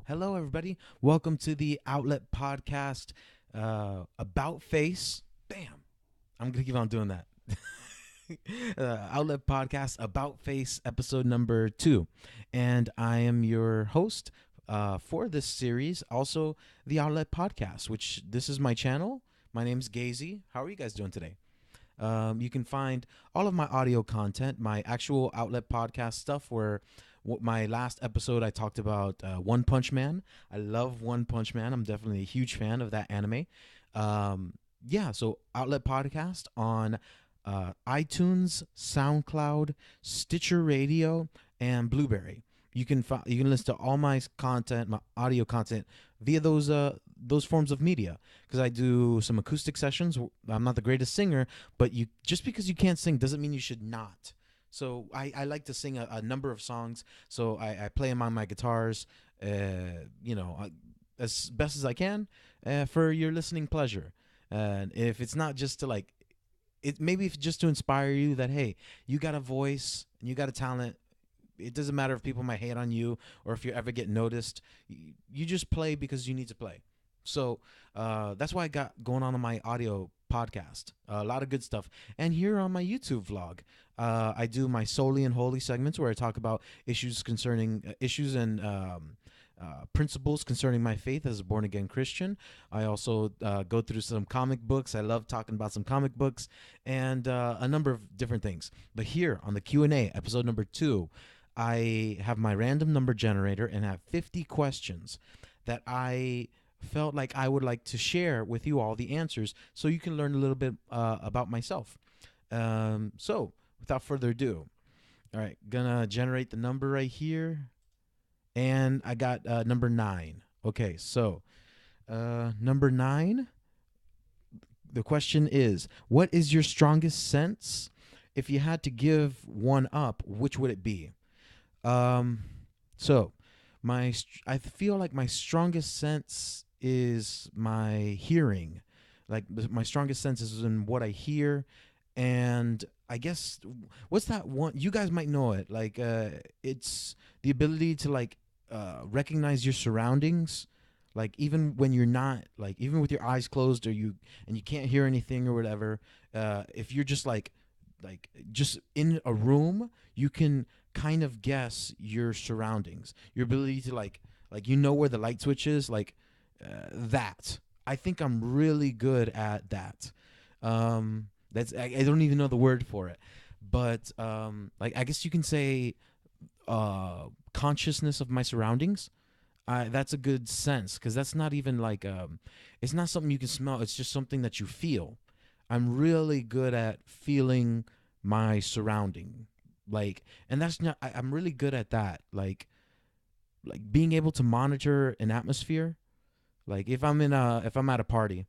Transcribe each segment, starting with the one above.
Hello, everybody. Welcome to the Outlet Podcast About Face. Bam. I'm going to keep on doing that. Outlet Podcast About Face, episode number 2. And I am your host for this series, also the Outlet Podcast, which this is my channel. My name's Gazy. How are you guys doing today? You can find all of my audio content, my actual Outlet Podcast stuff, where my last episode I talked about One Punch Man. I love One Punch Man. I'm definitely a huge fan of that anime. So Outlet Podcast on iTunes, Soundcloud, Stitcher Radio, and Blubrry. You can listen to all my content, my audio content, via those forms of media. Because I do some acoustic sessions. I'm not the greatest singer, but you just because you can't sing doesn't mean you should not. So I like to sing a number of songs. So I play them on my guitars, as best as I can for your listening pleasure. And if it's not just to maybe if just to inspire you that, hey, you got a voice and you got a talent. It doesn't matter if people might hate on you or if you ever get noticed. You just play because you need to play. So that's why I got going on my audio podcast. A lot of good stuff. And here on my YouTube vlog, I do my Solely and Holy segments where I talk about issues and principles concerning my faith as a born-again Christian. I also go through some comic books. I love talking about some comic books and a number of different things. But here on the Q&A, episode number 2, I have my random number generator and have 50 questions that I felt like I would like to share with you all the answers so you can learn a little bit about myself. So without further ado, all right, gonna generate the number right here. And I got number 9. Okay, so number 9, the question is, what is your strongest sense? If you had to give one up, which would it be? So I feel like my strongest sense is my hearing. Like my strongest sense is in what I hear, and I guess what's that one? You guys might know it. Like it's the ability to recognize your surroundings. Like even when you're not, like even with your eyes closed or you can't hear anything or whatever. If you're just just in a room, you can kind of guess your surroundings, your ability to where the light switch is, that. I think I'm really good at that. I don't even know the word for it, but I guess you can say consciousness of my surroundings. That's a good sense because that's not even it's not something you can smell. It's just something that you feel. I'm really good at feeling my surrounding, and that's not. I'm really good at that, being able to monitor an atmosphere. Like if I'm at a party,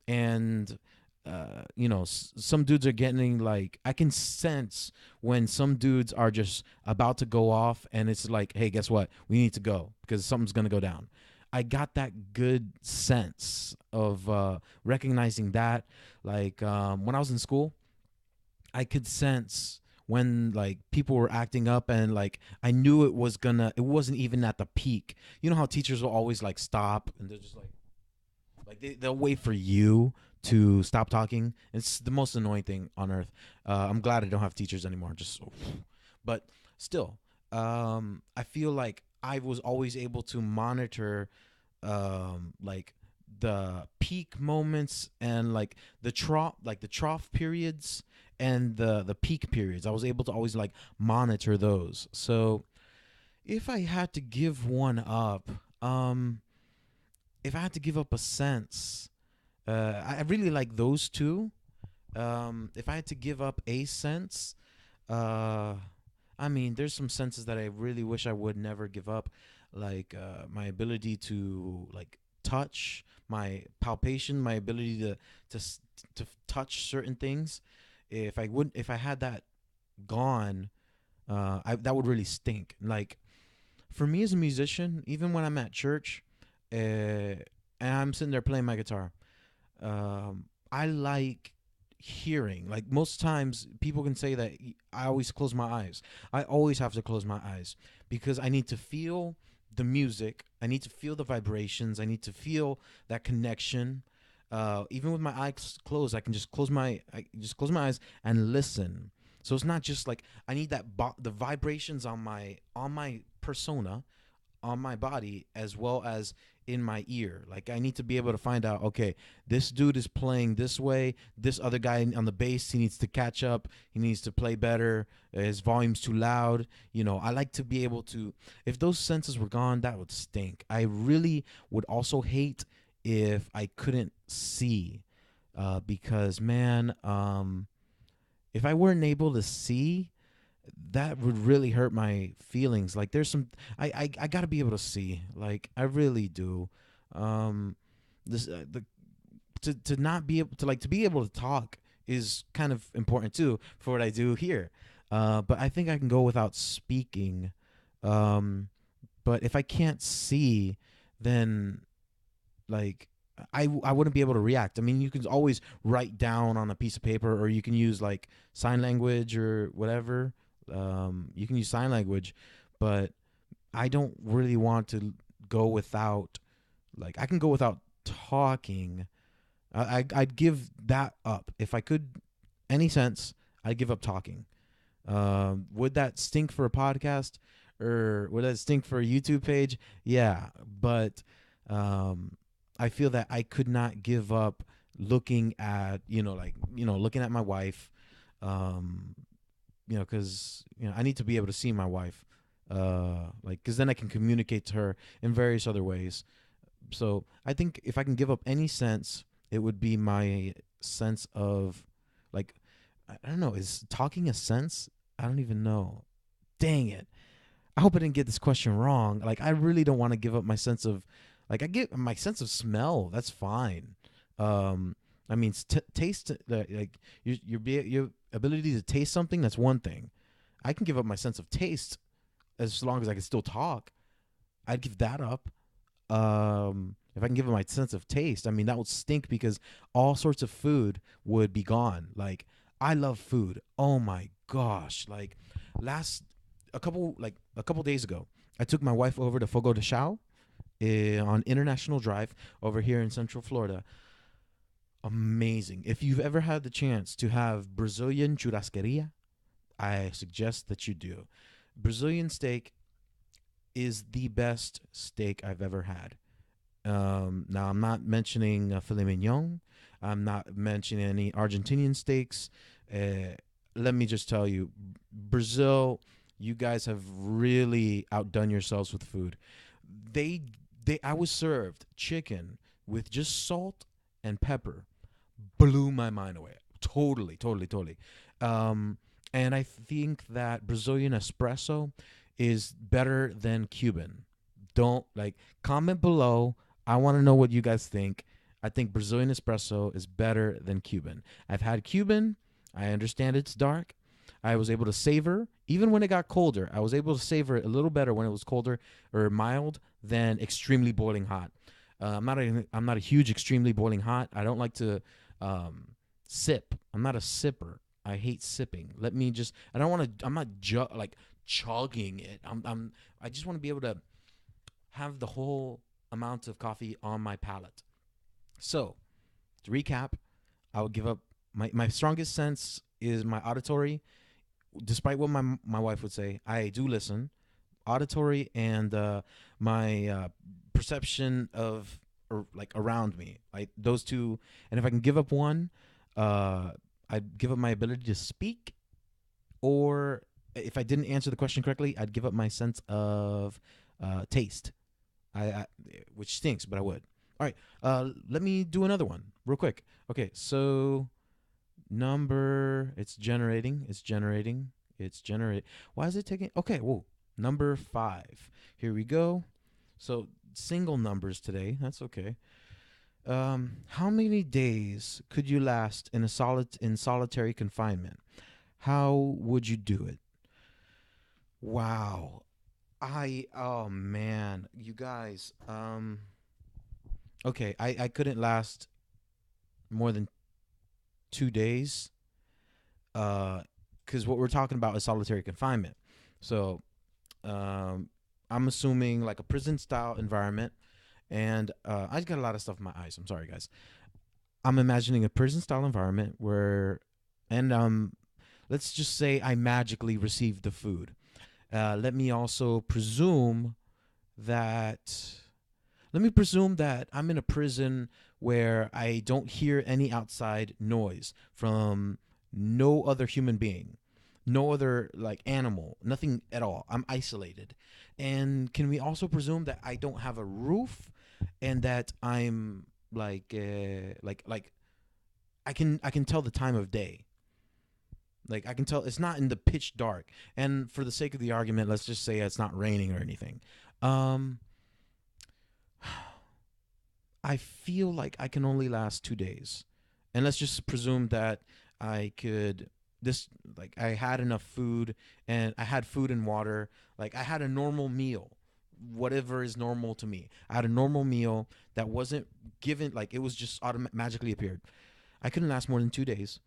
and some dudes are getting I can sense when some dudes are just about to go off, and it's like, hey, guess what? We need to go because something's gonna go down. I got that good sense of recognizing that. When I was in school, I could sense when people were acting up, and I knew it wasn't even at the peak. You know how teachers will always stop and they're just they'll wait for you to stop talking. It's the most annoying thing on earth. I'm glad I don't have teachers anymore. But still, I feel like I was always able to monitor, the peak moments and the trough periods and the peak periods. I was able to always monitor those. So if I had to give one up, if I had to give up a sense, I really like those two. If I had to give up a sense, there's some senses that I really wish I would never give up, my ability to touch, my palpation, my ability to touch certain things. If I had that gone, that would really stink. For me as a musician, even when I'm at church, and I'm sitting there playing my guitar, I like hearing. Most times, people can say that I always close my eyes. I always have to close my eyes because I need to feel the music. I need to feel the vibrations. I need to feel that connection. Even with my eyes closed, I just close my eyes and listen. So it's not just like I need the vibrations on my persona, on my body, as well as in my ear. Like I need to be able to find out, okay, this dude is playing this way. This other guy on the bass, he needs to catch up. He needs to play better. His volume's too loud. I like to be able to. If those senses were gone, that would stink. I really would also hate if I couldn't see, because man, if I weren't able to see, that would really hurt my feelings. Like there's some I got to be able to see. Like I really do. Um this the to not be able to to be able to talk is kind of important too for what I do here. But I think I can go without speaking. Um but if I can't see, then like I wouldn't be able to react. I mean, you can always write down on a piece of paper, or you can use like sign language or whatever. You can use sign language, but I don't really want to go without. Like I can go without talking. I'd give that up if I could. Any sense, I'd give up talking. Would that stink for a podcast, or would that stink for a YouTube page? Yeah, but um, I feel that I could not give up looking at looking at my wife, um, because I need to be able to see my wife, because then I can communicate to her in various other ways. So I think if I can give up any sense, it would be my sense of, like, I don't know, is talking a sense? I don't even know. Dang it. I hope I didn't get this question wrong. Like, I really don't want to give up my sense of, like, I get my sense of smell. That's fine. Um, I mean, taste, like, your ability to taste something, that's one thing. I can give up my sense of taste as long as I can still talk. I'd give that up. If I can give it my sense of taste, I mean, that would stink because all sorts of food would be gone. Like, I love food. Oh my gosh. Like, last, a couple days ago, I took my wife over to Fogo de Chao, on International Drive over here in Central Florida. Amazing. If you've ever had the chance to have Brazilian churrascaria, I suggest that you do. Brazilian steak is the best steak I've ever had. Now, I'm not mentioning filet mignon. I'm not mentioning any Argentinian steaks. Let me just tell you, Brazil, you guys have really outdone yourselves with food. They, I was served chicken with just salt and pepper. Blew my mind away. Totally, totally, totally. Um, and I think that Brazilian espresso is better than Cuban. Don't like comment below. I want to know what you guys think. I think Brazilian espresso is better than Cuban. I've had Cuban. I understand it's dark. I was able to savor even when it got colder. I was able to savor it a little better when it was colder or mild than extremely boiling hot. I'm not a huge extremely boiling hot. I don't like to sip. I'm not a sipper. I hate sipping. Let me just. I don't want to. I'm not like chugging it. I just want to be able to have the whole amount of coffee on my palate. So, to recap, I would give up my strongest sense is my auditory. Despite what my wife would say, I do listen. Auditory and my perception of, or like, around me. Like those two. And if I can give up one, uh, I'd give up my ability to speak. Or if I didn't answer the question correctly, I'd give up my sense of taste. I which stinks, but I would. All right. Let me do another one real quick. Okay, so it's generating. It's generating. It's generate. Why is it taking? Okay, whoa. Number 5. Here we go. So single numbers today. That's okay. How many days could you last in solitary confinement? How would you do it? Wow. Oh man, you guys. Okay, I couldn't last more than 2 days. Because what we're talking about is solitary confinement. So, um, I'm assuming like a prison style environment, and I just got a lot of stuff in my eyes. I'm sorry, guys. I'm imagining a prison style environment where, and let's just say I magically received the food. Let me also presume that let me presume that I'm in a prison where I don't hear any outside noise from no other human being, no other like animal, nothing at all. I'm isolated. And can we also presume that I don't have a roof and that I'm like I can tell the time of day. Like I can tell it's not in the pitch dark. And for the sake of the argument, let's just say it's not raining or anything. Um I feel like I can only last 2 days. And let's just presume that I could this like I had enough food and I had food and water. Like I had a normal meal. Whatever is normal to me. I had a normal meal that wasn't given like it was just magically appeared. I couldn't last more than 2 days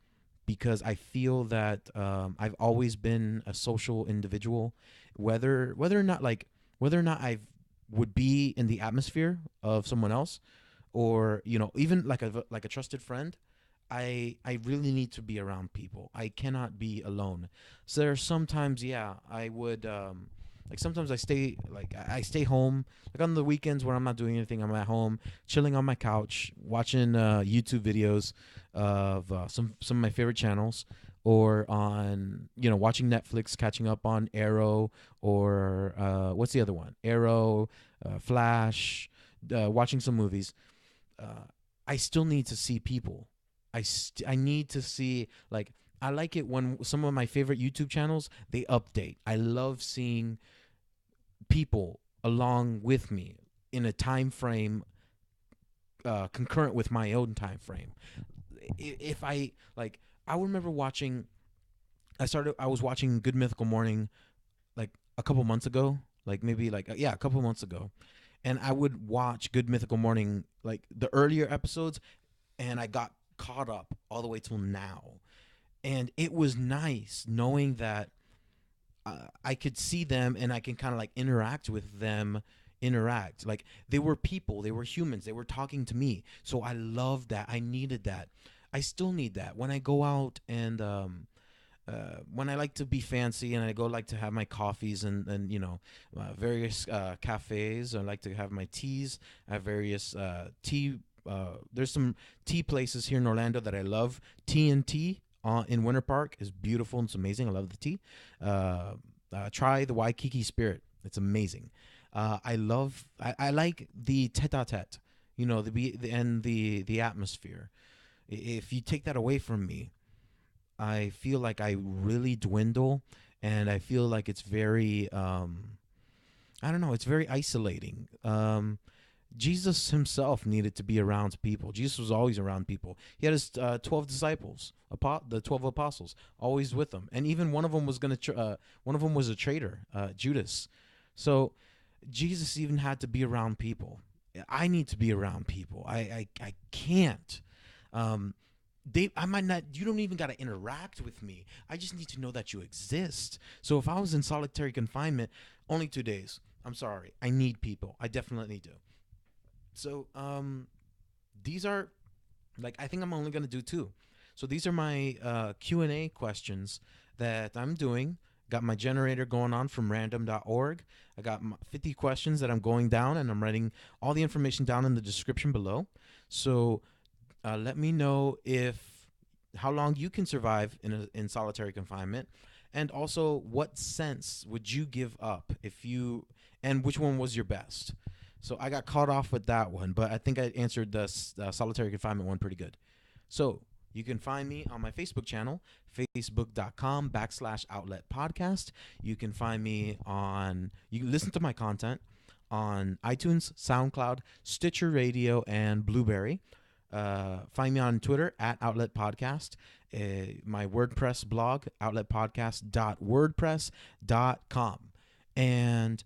because I feel that I've always been a social individual, whether or not I would be in the atmosphere of someone else, or even like a trusted friend. I really need to be around people. I cannot be alone. So there are sometimes, yeah, I would like sometimes I stay home like on the weekends where I'm not doing anything. I'm at home chilling on my couch watching YouTube videos of some of my favorite channels, or on watching Netflix, catching up on Arrow, or what's the other one? Arrow, Flash, watching some movies. uh, I still need to see people. I need to see, like, I like it when some of my favorite YouTube channels, they update. I love seeing people along with me in a time frame concurrent with my own time frame. If I like, I remember watching. I was watching Good Mythical Morning like a couple months ago, like maybe like yeah, a couple months ago, and I would watch Good Mythical Morning like the earlier episodes, and I got caught up all the way till now. And it was nice knowing that I could see them and I can kind of like interact with them. Interact like they were people, they were humans, they were talking to me. So I loved that. I needed that. I still need that when I go out and when I like to be fancy and I go like to have my coffees and various cafes. I like to have my teas. I have various tea. There's some tea places here in Orlando that I love. T&T in Winter Park is beautiful and it's amazing. I love the tea. Try the Waikiki Spirit. It's amazing. I like the tete-a-tete. The atmosphere. If you take that away from me, I feel like I really dwindle, and I feel like it's very I don't know, it's very isolating. Jesus himself needed to be around people. Jesus was always around people. He had his 12 disciples, the 12 apostles, always with him, and even one of them was one of them was a traitor, Judas. So Jesus even had to be around people. I need to be around people. I can't. Um, I might not. You don't even got to interact with me. I just need to know that you exist. So if I was in solitary confinement, only 2 days. I'm sorry. I need people. I definitely do. So these are like I think I'm only gonna do two. So these are my Q&A questions that I'm doing. Got my generator going on from random.org. I got 50 questions that I'm going down, and I'm writing all the information down in the description below. So let me know if how long you can survive in solitary confinement, and also what sense would you give up if you, and which one was your best. So I got caught off with that one, but I think I answered the solitary confinement one pretty good. So you can find me on my Facebook channel, facebook.com/outlet podcast. You can find me you can listen to my content on iTunes, SoundCloud, Stitcher Radio, and Blubrry. Find me on Twitter at Outlet Podcast. My WordPress blog, outletpodcast.wordpress.com. And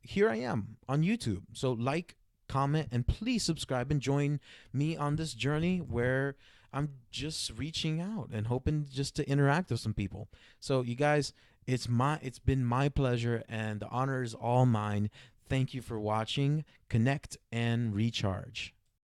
here I am on YouTube. So like, comment, and please subscribe and join me on this journey where I'm just reaching out and hoping just to interact with some people. So you guys, It's been my pleasure, and the honor is all mine. Thank you for watching. Connect and recharge.